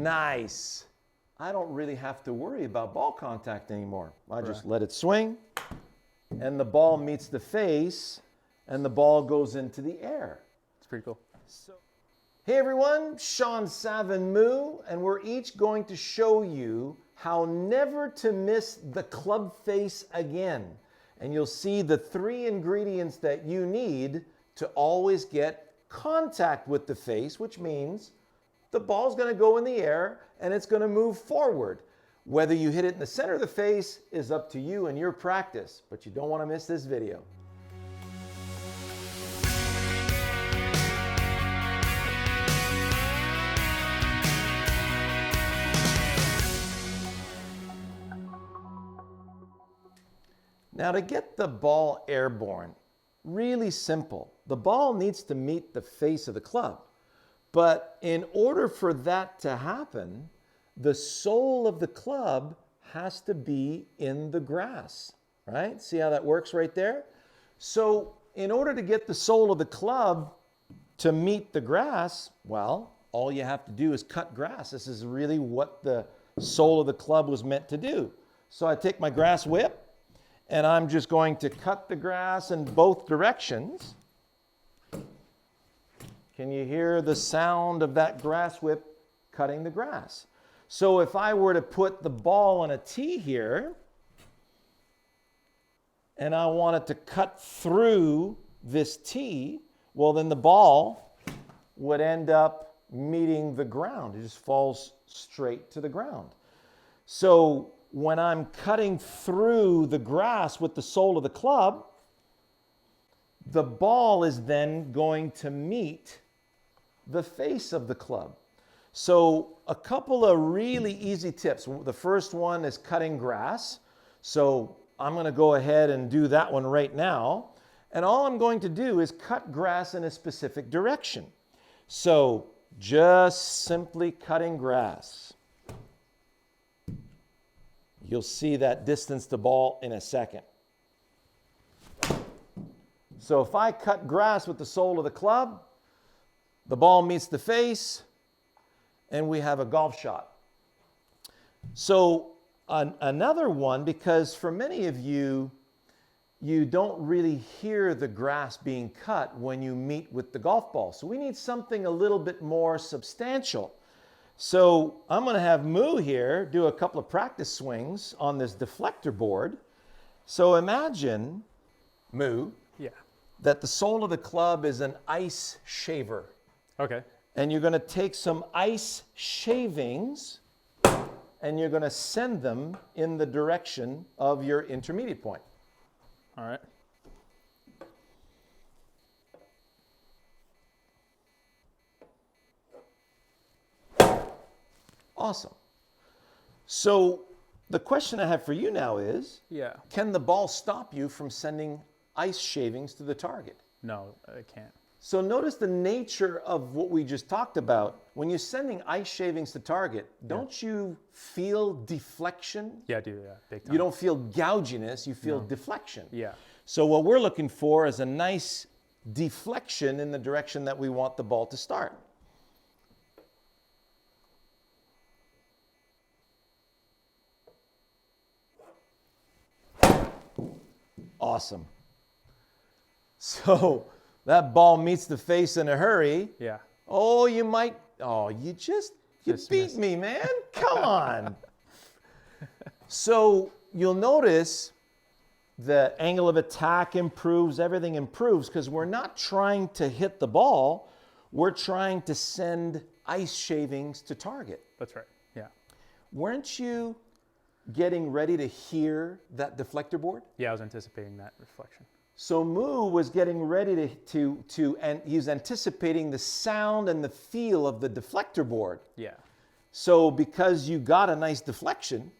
Nice. I don't really have to worry about ball contact anymore. I just let it swing, and the ball meets the face, and the ball goes into the air. It's pretty cool. Hey everyone, Sean Savin Moo, and we're each going to show you how never to miss the club face again. And you'll see the 3 ingredients that you need to always get contact with the face, which means the ball's going to go in the air and it's going to move forward. Whether you hit it in the center of the face is up to you and your practice, but you don't want to miss this video. Now, to get the ball airborne, really simple. The ball needs to meet the face of the club. But in order for that to happen, the sole of the club has to be in the grass, right? See how that works right there? So in order to get the sole of the club to meet the grass, well, all you have to do is cut grass. This is really what the sole of the club was meant to do. So I take my grass whip, and I'm just going to cut the grass in both directions. Can you hear the sound of that grass whip cutting the grass? So if I were to put the ball on a tee here, and I wanted to cut through this tee, well then the ball would end up meeting the ground. It just falls straight to the ground. So when I'm cutting through the grass with the sole of the club, the ball is then going to meet the face of the club. So a couple of really easy tips. The first one is cutting grass. So I'm going to go ahead and do that one right now. And all I'm going to do is cut grass in a specific direction. So just simply cutting grass. You'll see that distance to ball in a second. So if I cut grass with the sole of the club, the ball meets the face, and we have a golf shot. So another one, because for many of you, you don't really hear the grass being cut when you meet with the golf ball. So we need something a little bit more substantial. So I'm going to have Moo here do a couple of practice swings on this deflector board. So imagine, Moo, that the sole of the club is an ice shaver. Okay. And you're going to take some ice shavings and you're going to send them in the direction of your intermediate point. All right. Awesome. So the question I have for you now is, can the ball stop you from sending ice shavings to the target? No, it can't. So notice the nature of what we just talked about. When you're sending ice shavings to target, don't you feel deflection? Yeah, I do, big time. You don't feel gouginess, you feel deflection. Yeah. So what we're looking for is a nice deflection in the direction that we want the ball to start. Awesome. So that ball meets the face in a hurry. Yeah. Oh, you beat me, man. Come on. So you'll notice the angle of attack improves, everything improves, because we're not trying to hit the ball. We're trying to send ice shavings to target. That's right. Yeah. Weren't you getting ready to hear that deflector board? Yeah, I was anticipating that reflection. So Moo was getting ready and he's anticipating the sound and the feel of the deflector board. Yeah. So because you got a nice deflection,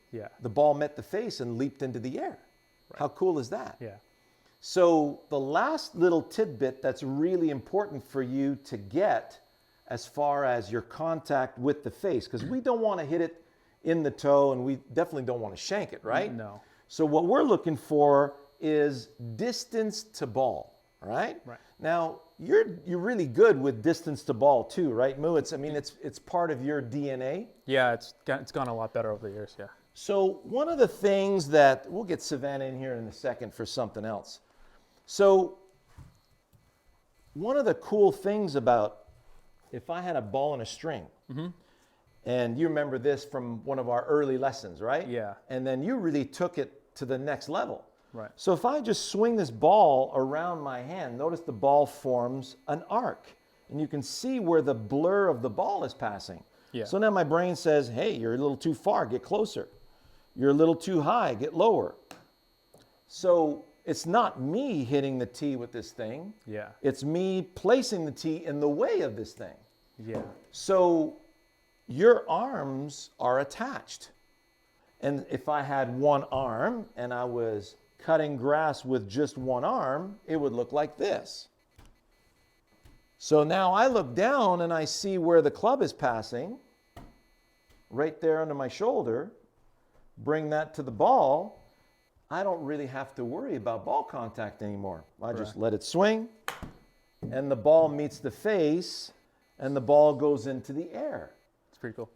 the ball met the face and leaped into the air. Right. How cool is that? Yeah. So the last little tidbit that's really important for you to get as far as your contact with the face, because we don't want to hit it in the toe and we definitely don't want to shank it, right? No. So what we're looking for is distance to ball. right? Right. Now, you're really good with distance to ball too, right, Moo? It's part of your DNA. Yeah, it's gone a lot better over the years. Yeah. So one of the things that, we'll get Savannah in here in a second for something else. So one of the cool things about, if I had a ball and a string, and you remember this from one of our early lessons, right? Yeah. And then you really took it to the next level. Right. So if I just swing this ball around my hand, notice the ball forms an arc. And you can see where the blur of the ball is passing. Yeah. So now my brain says, hey, you're a little too far, get closer. You're a little too high, get lower. So it's not me hitting the tee with this thing. Yeah. It's me placing the tee in the way of this thing. Yeah. So your arms are attached. And if I had one arm and I was cutting grass with just one arm, it would look like this. So now I look down and I see where the club is passing, right there under my shoulder, bring that to the ball. I don't really have to worry about ball contact anymore. I just let it swing, and the ball meets the face, and the ball goes into the air. It's pretty cool.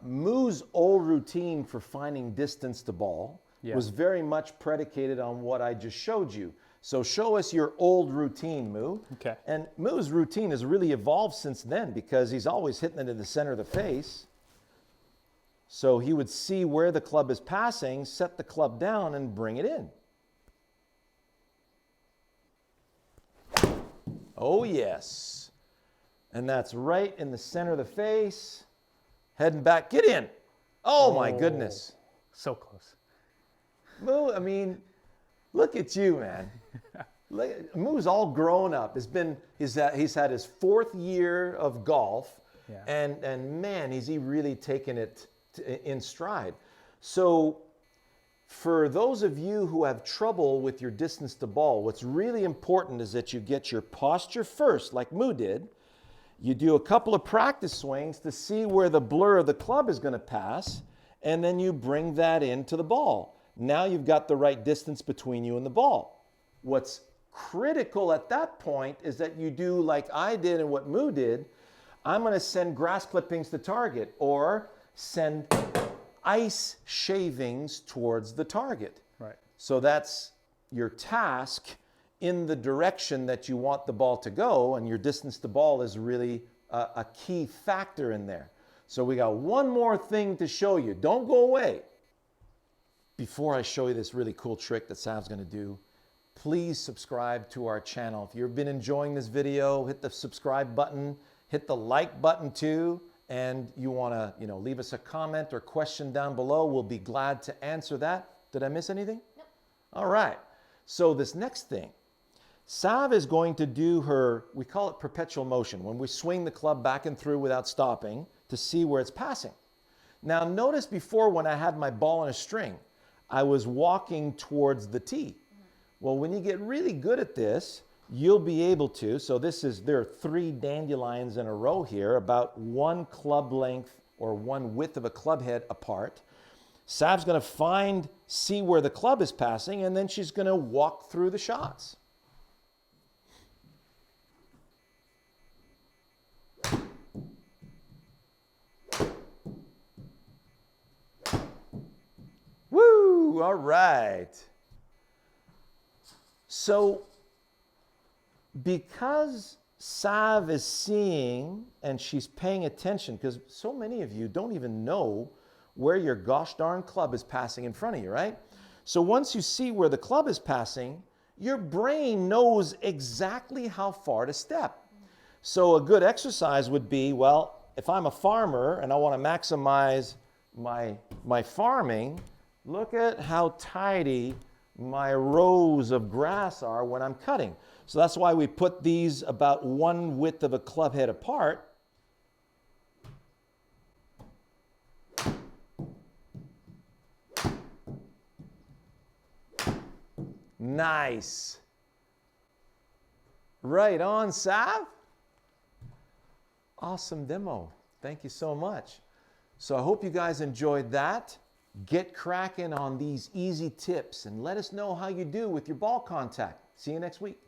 Moo's old routine for finding distance to ball Yeah. was very much predicated on what I just showed you. So show us your old routine, Moo. Okay. And Moo's routine has really evolved since then because he's always hitting it in the center of the face. So he would see where the club is passing, set the club down, and bring it in. Oh, yes. And that's right in the center of the face. Heading back. Get in. Oh, my goodness. So close. Moo, I mean, look at you, man. Moo's all grown up. He's had his 4th year of golf. Yeah. And man, is he really taken it in stride. So for those of you who have trouble with your distance to ball, what's really important is that you get your posture first, like Moo did. You do a couple of practice swings to see where the blur of the club is going to pass, and then you bring that into the ball. Now you've got the right distance between you and the ball. What's critical at that point is that you do like I did and what Moo did. I'm going to send grass clippings to target or send ice shavings towards the target. Right. So that's your task in the direction that you want the ball to go, and your distance to ball is really a key factor in there. So we got one more thing to show you. Don't go away. Before I show you this really cool trick that Sam's going to do, please subscribe to our channel. If you've been enjoying this video, hit the subscribe button, hit the like button too, and you want to, leave us a comment or question down below. We'll be glad to answer that. Did I miss anything? Nope. All right. So this next thing, Sav is going to do her, we call it perpetual motion, when we swing the club back and through without stopping to see where it's passing. Now notice before when I had my ball on a string, I was walking towards the tee. Well, when you get really good at this, you'll be able to, so there are 3 dandelions in a row here, about 1 club length or 1 width of a club head apart. Sav's going to see where the club is passing, and then she's going to walk through the shots. Woo! All right. So, because Sav is seeing and she's paying attention, because so many of you don't even know where your gosh darn club is passing in front of you, right? So once you see where the club is passing, your brain knows exactly how far to step. So a good exercise would be, well, if I'm a farmer and I want to maximize my farming, look at how tidy my rows of grass are when I'm cutting. So that's why we put these about 1 width of a club head apart. Nice. Right on, Sav. Awesome demo. Thank you so much. So I hope you guys enjoyed that. Get cracking on these easy tips and let us know how you do with your ball contact. See you next week.